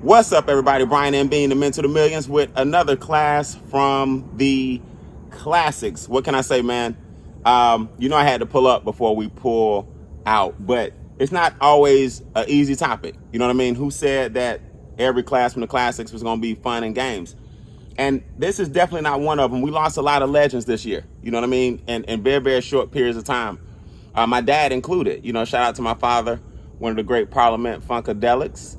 What's up, everybody? Brian and Beane, the Mentor to Millions, with another class from the classics. What can I say, man? I had to pull up before we pull out, but it's not always an easy topic. You know what I mean? Who said that every class from the classics was going to be fun and games? And this is definitely not one of them. We lost a lot of legends this year. You know what I mean? And in very, very short periods of time. My dad included. Shout out to my father, one of the great Parliament Funkadelics.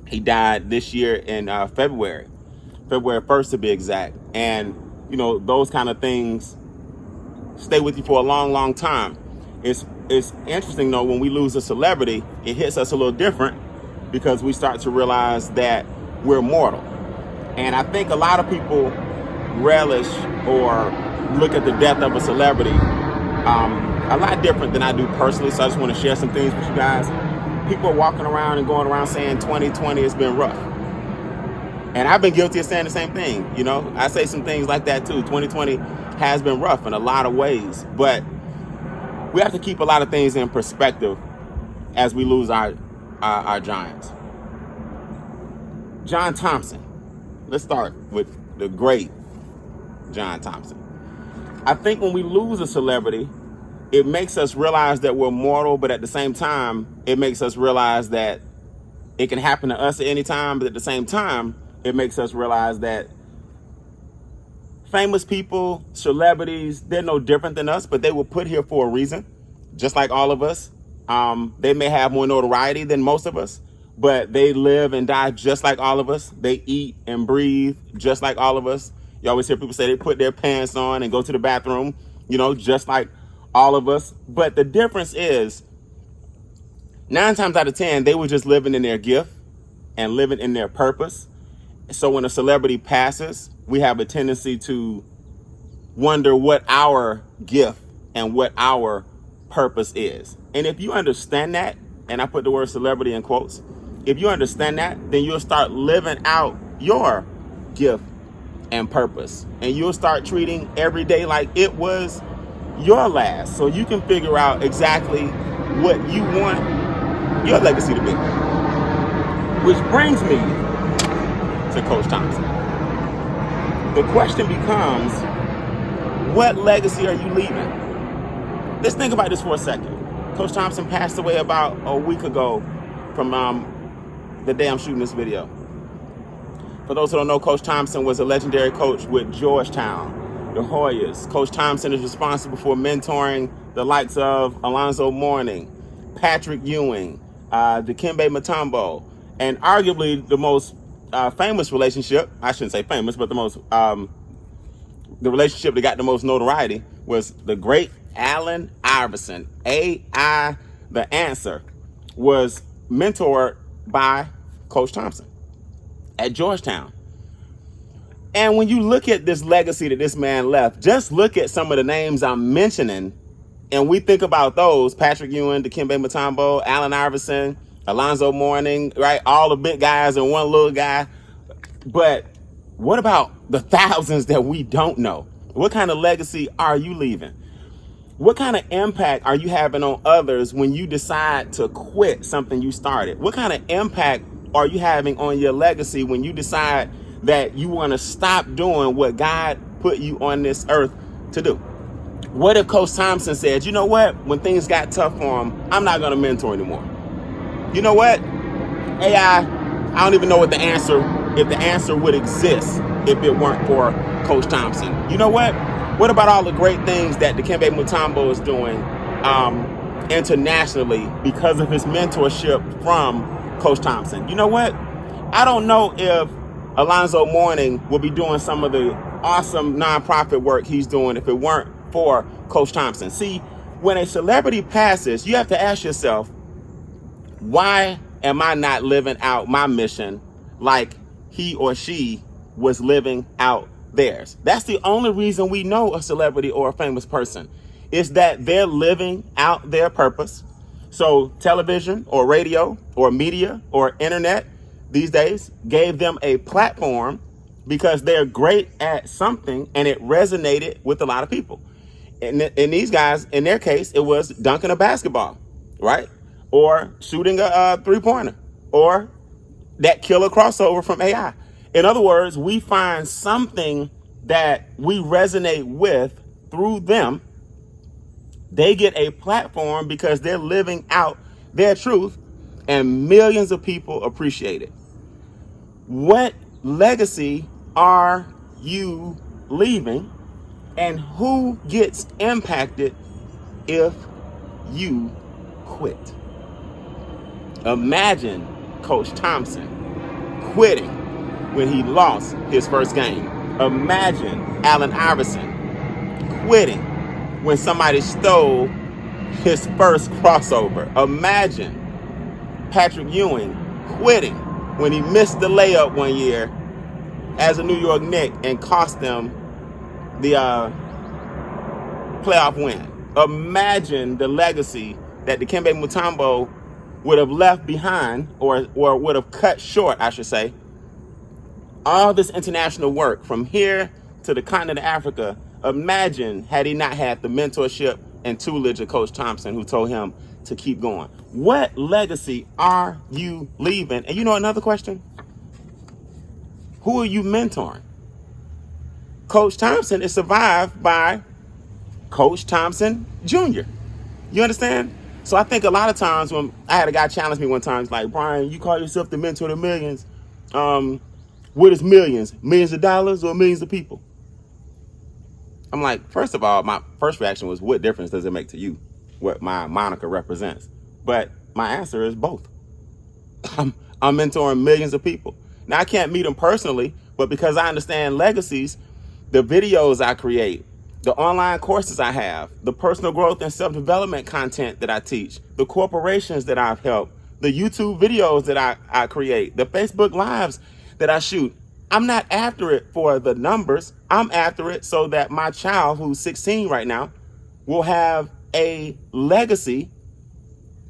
He died this year in February 1st to be exact. And, those kind of things stay with you for a long, long time. It's interesting, though, when we lose a celebrity, it hits us a little different because we start to realize that we're mortal. And I think a lot of people relish or look at the death of a celebrity a lot different than I do personally. So I just want to share some things with you guys. People are walking around and going around saying 2020 has been rough. And I've been guilty of saying the same thing. I say some things like that too. 2020 has been rough in a lot of ways, but we have to keep a lot of things in perspective as we lose our giants. John Thompson. Let's start with the great John Thompson. I think when we lose a celebrity, it makes us realize that we're mortal, but at the same time, it makes us realize that it can happen to us at any time, but at the same time, it makes us realize that famous people, celebrities, they're no different than us, but they were put here for a reason, just like all of us. They may have more notoriety than most of us, but they live and die just like all of us. They eat and breathe just like all of us. You always hear people say they put their pants on and go to the bathroom, just like all of us. But the difference is 9 times out of 10, they were just living in their gift and living in their purpose. So when a celebrity passes, we have a tendency to wonder what our gift and what our purpose is. And if you understand that, and I put the word celebrity in quotes, if you understand that, then you'll start living out your gift and purpose. And you'll start treating every day like it was your last. So you can figure out exactly what you want your legacy to be. Which brings me to Coach Thompson. The question becomes, what legacy are you leaving? Let's think about this for a second. Coach Thompson passed away about a week ago from the day I'm shooting this video. For those who don't know, Coach Thompson was a legendary coach with Georgetown, the Hoyas. Coach Thompson is responsible for mentoring the likes of Alonzo Mourning, Patrick Ewing, Dikembe Mutombo, and arguably the most famous relationship, I shouldn't say famous, but the relationship that got the most notoriety was the great Allen Iverson. AI, the answer, was mentored by Coach Thompson at Georgetown. And when you look at this legacy that this man left, just look at some of the names I'm mentioning, and we think about those: Patrick Ewing, Dikembe Mutombo, Allen Iverson, Alonzo Mourning, right? All the big guys and one little guy. But what about the thousands that we don't know? What kind of legacy are you leaving? What kind of impact are you having on others when you decide to quit something you started? What kind of impact are you having on your legacy when you decide that you want to stop doing what God put you on this earth to do? What if Coach Thompson said, you know what, when things got tough for him, I'm not going to mentor anymore? You know what? AI, I don't even know what the answer would exist if it weren't for Coach Thompson. You know what? What about all the great things that Dikembe Mutombo is doing internationally because of his mentorship from Coach Thompson? You know what? I don't know if Alonzo Mourning will be doing some of the awesome nonprofit work he's doing if it weren't for Coach Thompson. See, when a celebrity passes, you have to ask yourself, why am I not living out my mission like he or she was living out theirs? That's the only reason we know a celebrity or a famous person, is that they're living out their purpose. So television or radio or media or internet these days gave them a platform because they're great at something and it resonated with a lot of people. And these guys, in their case, it was dunking a basketball, right? Or shooting a three-pointer, or that killer crossover from AI. In other words, we find something that we resonate with through them. They get a platform because they're living out their truth, and millions of people appreciate it. What legacy are you leaving, and who gets impacted if you quit? Imagine Coach Thompson quitting when he lost his first game. Imagine Allen Iverson quitting when somebody stole his first crossover. Imagine Patrick Ewing quitting when he missed the layup one year as a New York Knick and cost them the playoff win. Imagine the legacy that Dikembe Mutombo would have left behind, or would have cut short, I should say. All this international work from here to the continent of Africa. Imagine had he not had the mentorship and tutelage of Coach Thompson, who told him to keep going. What legacy are you leaving? And you know another question? Who are you mentoring? Coach Thompson is survived by Coach Thompson Jr. You understand? So I think a lot of times when I had a guy challenge me one time, he's like, Brian, you call yourself the mentor to millions. What is millions? Millions of dollars or millions of people? I'm like, first of all, my first reaction was, what difference does it make to you what my moniker represents? But my answer is both. I'm mentoring millions of people. Now, I can't meet them personally, but because I understand legacies, the videos I create, the online courses I have, the personal growth and self-development content that I teach, the corporations that I've helped, the YouTube videos that I create, the Facebook Lives that I shoot, I'm not after it for the numbers. I'm after it so that my child, who's 16 right now, will have a legacy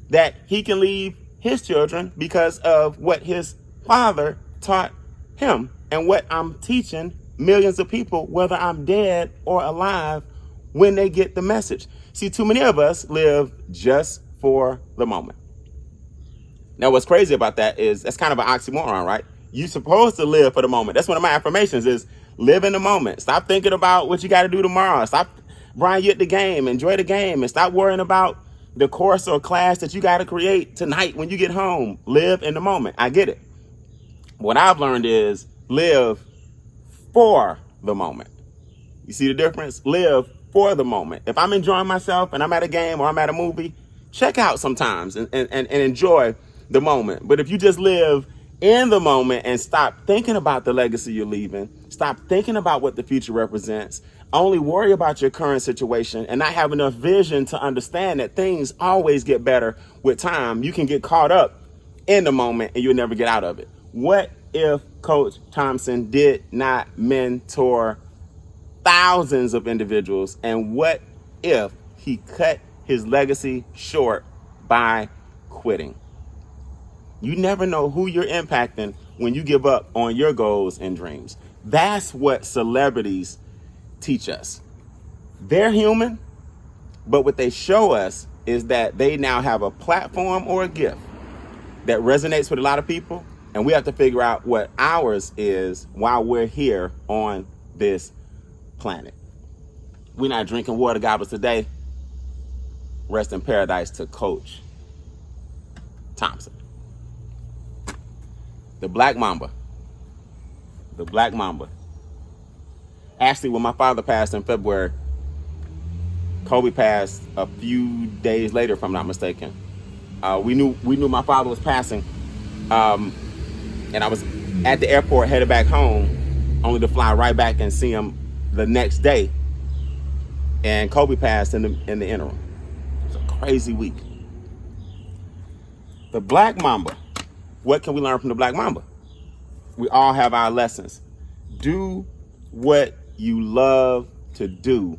that he can leave his children because of what his father taught him and what I'm teaching millions of people, whether I'm dead or alive, when they get the message. See, too many of us live just for the moment. Now, what's crazy about that is that's kind of an oxymoron, right? You're supposed to live for the moment. That's one of my affirmations, is live in the moment. Stop thinking about what you got to do tomorrow. Stop, Brian, you at the game, enjoy the game, and stop worrying about the course or class that you got to create tonight when you get home. Live in the moment. I get it. What I've learned is live for the moment. You see the difference? Live for the moment. If I'm enjoying myself and I'm at a game or I'm at a movie, check out sometimes and enjoy the moment. But if you just live in the moment and stop thinking about the legacy you're leaving, stop thinking about what the future represents, only worry about your current situation and not have enough vision to understand that things always get better with time, you can get caught up in the moment and you'll never get out of it. What if Coach Thompson did not mentor thousands of individuals? And what if he cut his legacy short by quitting? You never know who you're impacting when you give up on your goals and dreams. That's what celebrities teach us. They're human, but what they show us is that they now have a platform or a gift that resonates with a lot of people, and we have to figure out what ours is while we're here on this planet. We're not drinking water goblets today. Rest in paradise to Coach Thompson. The Black Mamba. The Black Mamba. Actually, when my father passed in February, Kobe passed a few days later, if I'm not mistaken. We knew my father was passing, and I was at the airport headed back home, only to fly right back and see him the next day. And Kobe passed in the interim. It was a crazy week. The Black Mamba. What can we learn from the Black Mamba? We all have our lessons. Do what you love to do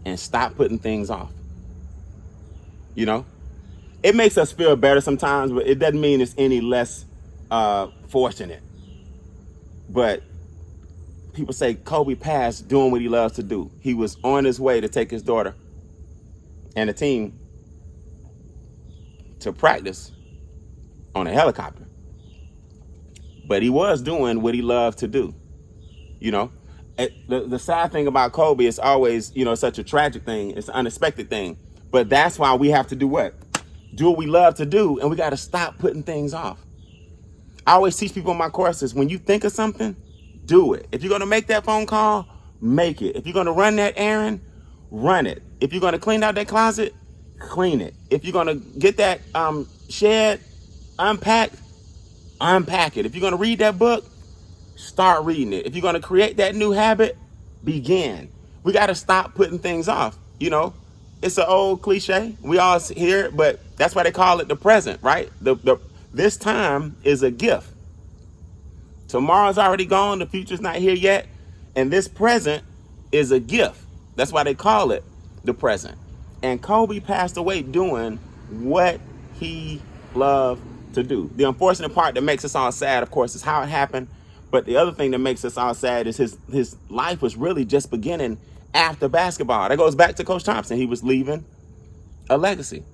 and stop putting things off. You know, it makes us feel better sometimes, but it doesn't mean it's any less fortunate. But people say Kobe passed doing what he loves to do. He was on his way to take his daughter and the team to practice on a helicopter. but he was doing what he loved to do. You know, the sad thing about Kobe is always, you know, such a tragic thing. It's an unexpected thing. But that's why we have to do what? Do what we love to do, and we got to stop putting things off. I always teach people in my courses, when you think of something, do it. If you're going to make that phone call, make it. If you're going to run that errand, run it. If you're going to clean out that closet, clean it. If you're going to get that shed unpacked, unpack it. If you're going to read that book, start reading it. If you're going to create that new habit, begin. We got to stop putting things off. You know, it's an old cliche. We all hear it, but that's why they call it the present, right? This time is a gift. Tomorrow's already gone. The future's not here yet. And this present is a gift. That's why they call it the present. And Kobe passed away doing what he loved to do. The unfortunate part that makes us all sad, of course, is how it happened. But the other thing that makes us all sad is his life was really just beginning after basketball. That goes back to Coach Thompson. He was leaving a legacy.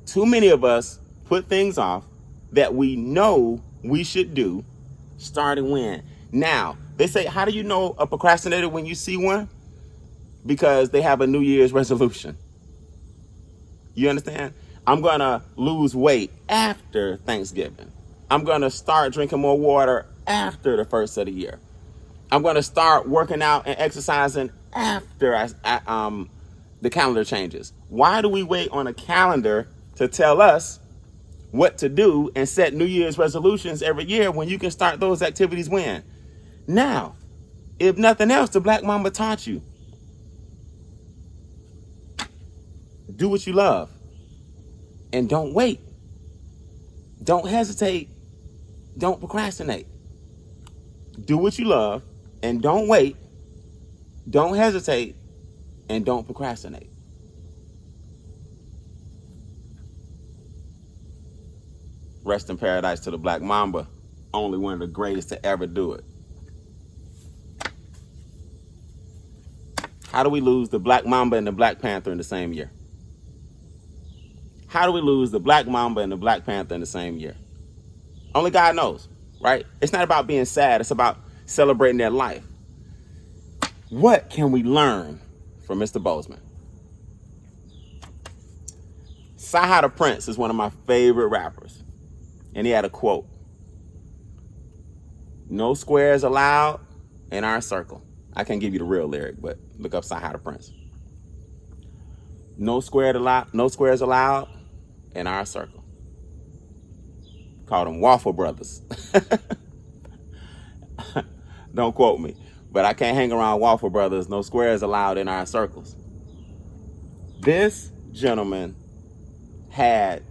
Too many of us put things off that we know we should do starting when. Now, they say, how do you know a procrastinator when you see one? Because they have a New Year's resolution. You understand? I'm going to lose weight after Thanksgiving. I'm going to start drinking more water after the first of the year. I'm going to start working out and exercising after the calendar changes. Why do we wait on a calendar to tell us what to do and set New Year's resolutions every year when you can start those activities when? Now, if nothing else, the Black Mamba taught you. Do what you love. And don't wait. Don't hesitate. Don't procrastinate. Do what you love and don't wait. Don't hesitate and don't procrastinate. Rest in paradise to the Black Mamba, only one of the greatest to ever do it. How do we lose the Black Mamba and the Black Panther in the same year? How do we lose the Black Mamba and the Black Panther in the same year? Only God knows, right? It's not about being sad. It's about celebrating their life. What can we learn from Mr. Bozeman? Sahara Prince is one of my favorite rappers. And he had a quote. No squares allowed in our circle. I can't give you the real lyric, but look up Sahara Prince. No squares allowed in our circle. Called them Waffle Brothers. Don't quote me, but I can't hang around Waffle Brothers. No squares allowed in our circles. This gentleman had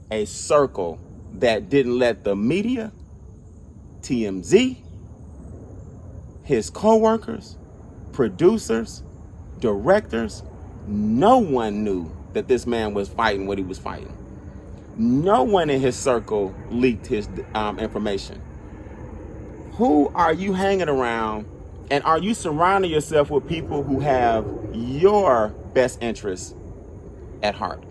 a circle that didn't let the media, TMZ, his co-workers, producers, directors, no one knew that this man was fighting what he was fighting. No one in his circle leaked his information. Who are you hanging around, and are you surrounding yourself with people who have your best interests at heart?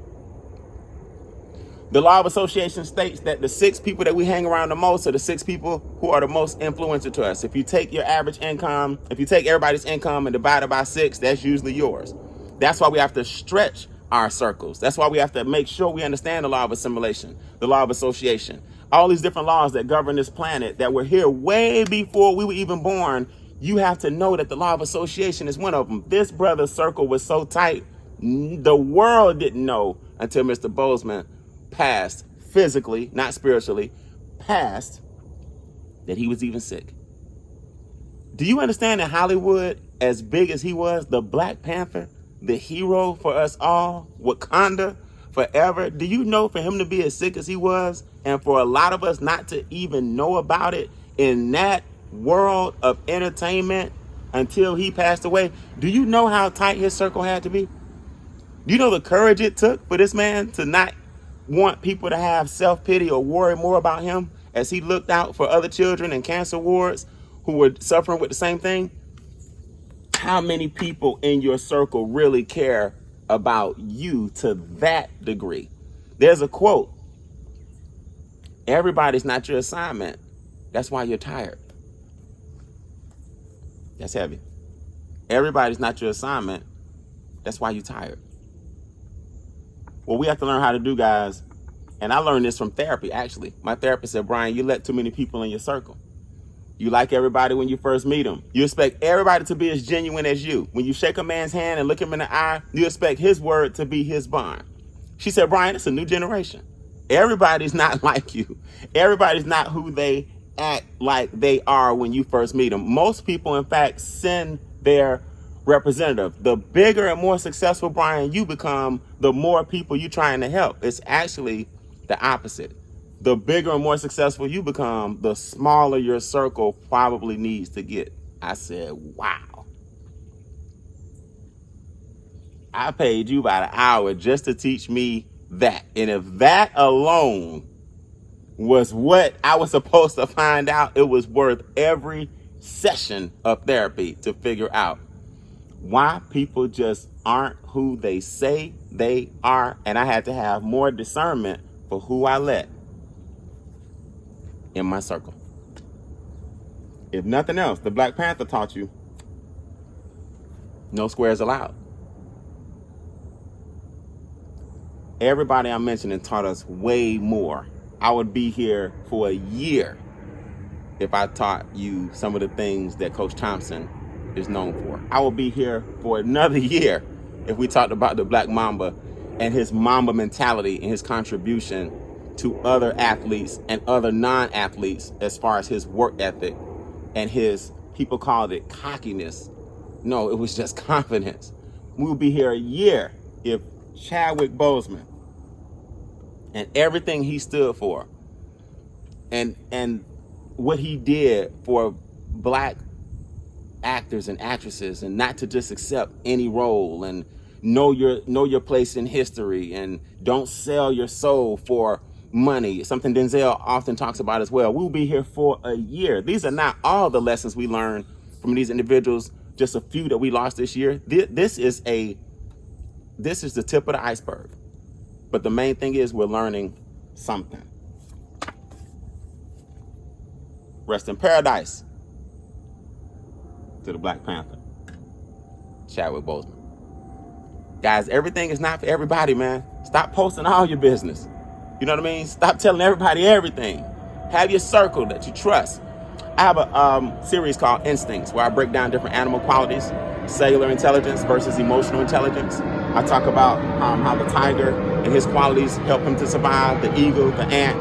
The law of association states that the 6 people that we hang around the most are the 6 people who are the most influential to us. If you take your average income, if you take everybody's income and divide it by 6, that's usually yours. That's why we have to stretch our circles. That's why we have to make sure we understand the law of assimilation, the law of association, all these different laws that govern this planet that were here way before we were even born. You have to know that the law of association is one of them. This brother's circle was so tight, the world didn't know until Mr. Bozeman passed physically, not spiritually, passed, that he was even sick. Do you understand that Hollywood, as big as he was, the Black Panther, the hero for us all, Wakanda forever, do you know for him to be as sick as he was and for a lot of us not to even know about it in that world of entertainment until he passed away? Do you know how tight his circle had to be? Do you know the courage it took for this man to not want people to have self-pity or worry more about him as he looked out for other children in cancer wards who were suffering with the same thing? How many people in your circle really care about you to that degree? There's a quote. Everybody's not your assignment. That's why you're tired. That's heavy. Everybody's not your assignment. That's why you're tired. What we have to learn how to do, guys, and I learned this from therapy, actually. My therapist said, Brian, you let too many people in your circle. You like everybody when you first meet them. You expect everybody to be as genuine as you. When you shake a man's hand and look him in the eye, you expect his word to be his bond. She said, Brian, it's a new generation. Everybody's not like you. Everybody's not who they act like they are when you first meet them. Most people, in fact, send their representative. The bigger and more successful, Brian, you become, the more people you're trying to help. It's actually the opposite. The bigger and more successful you become, the smaller your circle probably needs to get. I said, wow. I paid you about an hour just to teach me that. And if that alone was what I was supposed to find out, it was worth every session of therapy to figure out why people just aren't who they say they are. And I had to have more discernment for who I let in my circle. If nothing else, the Black Panther taught you no squares allowed. Everybody I'm mentioning taught us way more. I would be here for a year if I taught you some of the things that Coach Thompson is known for. I will be here for another year if we talked about the Black Mamba and his Mamba mentality and his contribution to other athletes and other non-athletes as far as his work ethic and his, people called it cockiness. No, it was just confidence. We'll be here a year if Chadwick Boseman and everything he stood for and what he did for Black actors and actresses, and not to just accept any role, and know your place in history, and don't sell your soul for money, something Denzel often talks about as well. We'll be here for a year. These are not all the lessons we learned from these individuals, just a few that we lost this year. This is the tip of the iceberg. But the main thing is we're learning something. Rest in paradise to the Black Panther, Chadwick Boseman. Guys, everything is not for everybody, man. Stop posting all your business. You know what I mean? Stop telling everybody everything. Have your circle that you trust. I have a series called Instincts, where I break down different animal qualities, cellular intelligence versus emotional intelligence. I talk about how the tiger and his qualities help him to survive, the eagle, the ant,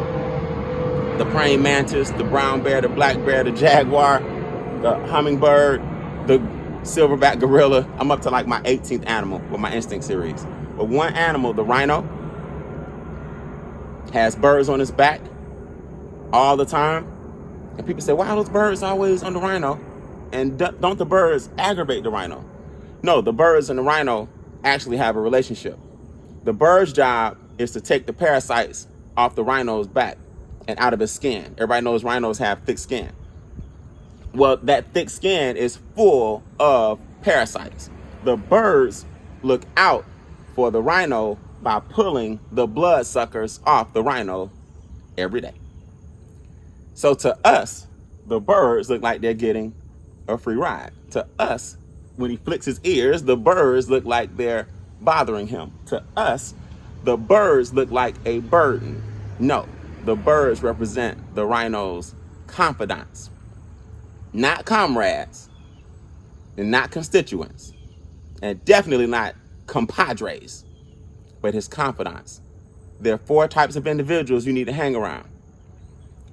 the praying mantis, the brown bear, the black bear, the jaguar, the hummingbird, the silverback gorilla. I'm up to like my 18th animal with my Instinct series. But one animal, the rhino, has birds on his back all the time. And people say, why are those birds always on the rhino? And don't the birds aggravate the rhino? No, the birds and the rhino actually have a relationship. The bird's job is to take the parasites off the rhino's back and out of his skin. Everybody knows rhinos have thick skin. Well, that thick skin is full of parasites. The birds look out for the rhino by pulling the bloodsuckers off the rhino every day. So to us, the birds look like they're getting a free ride. To us, when he flicks his ears, the birds look like they're bothering him. To us, the birds look like a burden. No, the birds represent the rhino's confidants, not comrades, and not constituents, and definitely not compadres, but his confidants. There are 4 types of individuals you need to hang around.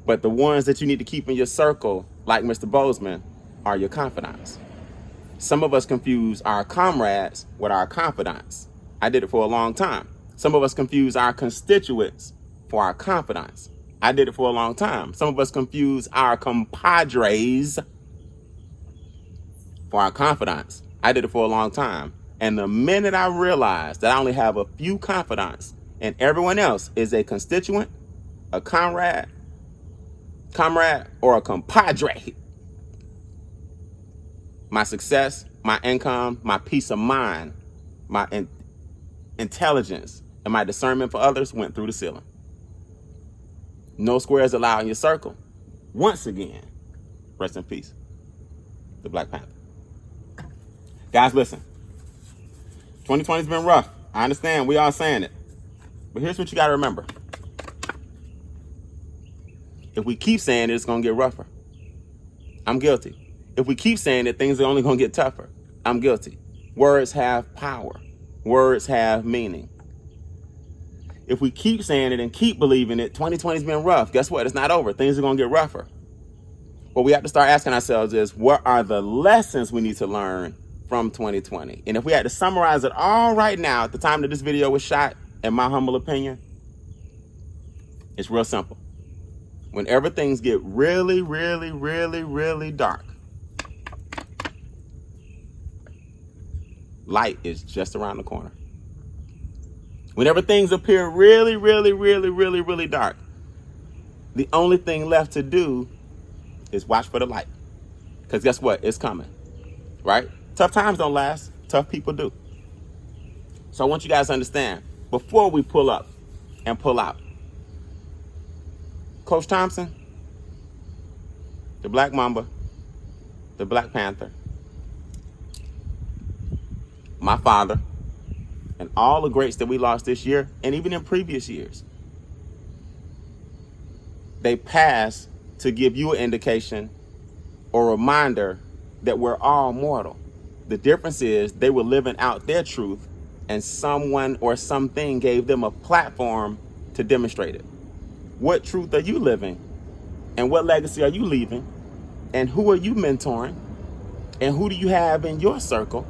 But the ones that you need to keep in your circle, like Mr. Boseman, are your confidants. Some of us confuse our comrades with our confidants. I did it for a long time. Some of us confuse our constituents for our confidants. I did it for a long time. Some of us confuse our compadres for our confidants. I did it for a long time. And the minute I realized that I only have a few confidants and everyone else is a constituent, a comrade, or a compadre, my success, my income, my peace of mind, my intelligence, and my discernment for others went through the ceiling. No squares allowed in your circle. once again, rest in peace, the Black Panther. Guys, listen. 2020's been rough. I understand. We all saying it. But here's what you got to remember. If we keep saying it, it's going to get rougher. I'm guilty. If we keep saying it, things are only going to get tougher. I'm guilty. Words have power. Words have meaning. If we keep saying it and keep believing it, 2020's been rough. Guess what? It's not over. Things are going to get rougher. What we have to start asking ourselves is, what are the lessons we need to learn from 2020? And if we had to summarize it all right now at the time that this video was shot, in my humble opinion, it's real simple. Whenever things get really, really, really, really dark, light is just around the corner. Whenever things appear really, really, really, really, really dark, the only thing left to do is watch for the light. Because guess what? It's coming, right? Tough times don't last. Tough people do. So I want you guys to understand, before we pull up and pull out, Coach Thompson, the Black Mamba, the Black Panther, my father, and all the greats that we lost this year, and even in previous years, they pass to give you an indication or reminder that we're all mortal. The difference is they were living out their truth, and someone or something gave them a platform to demonstrate it. What truth are you living? And what legacy are you leaving? And who are you mentoring? And who do you have in your circle?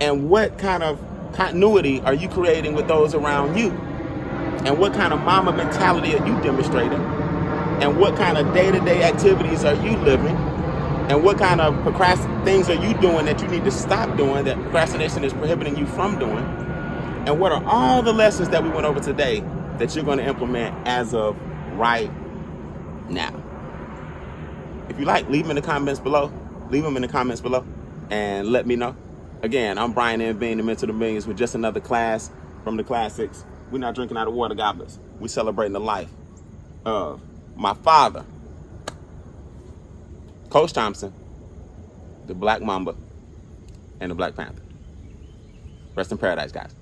And what kind of continuity are you creating with those around you? And what kind of mama mentality are you demonstrating? And what kind of day-to-day activities are you living? And what kind of things are you doing that you need to stop doing, that procrastination is prohibiting you from doing? And what are all the lessons that we went over today that you're going to implement as of right now? If you like, leave them in the comments below. Leave them in the comments below and let me know. Again, I'm Brian and Beane, the Mentor to Millions, with just another class from the classics. We're not drinking out of water goblets. We're celebrating the life of my father, Coach Thompson, the Black Mamba, and the Black Panther. Rest in paradise, guys.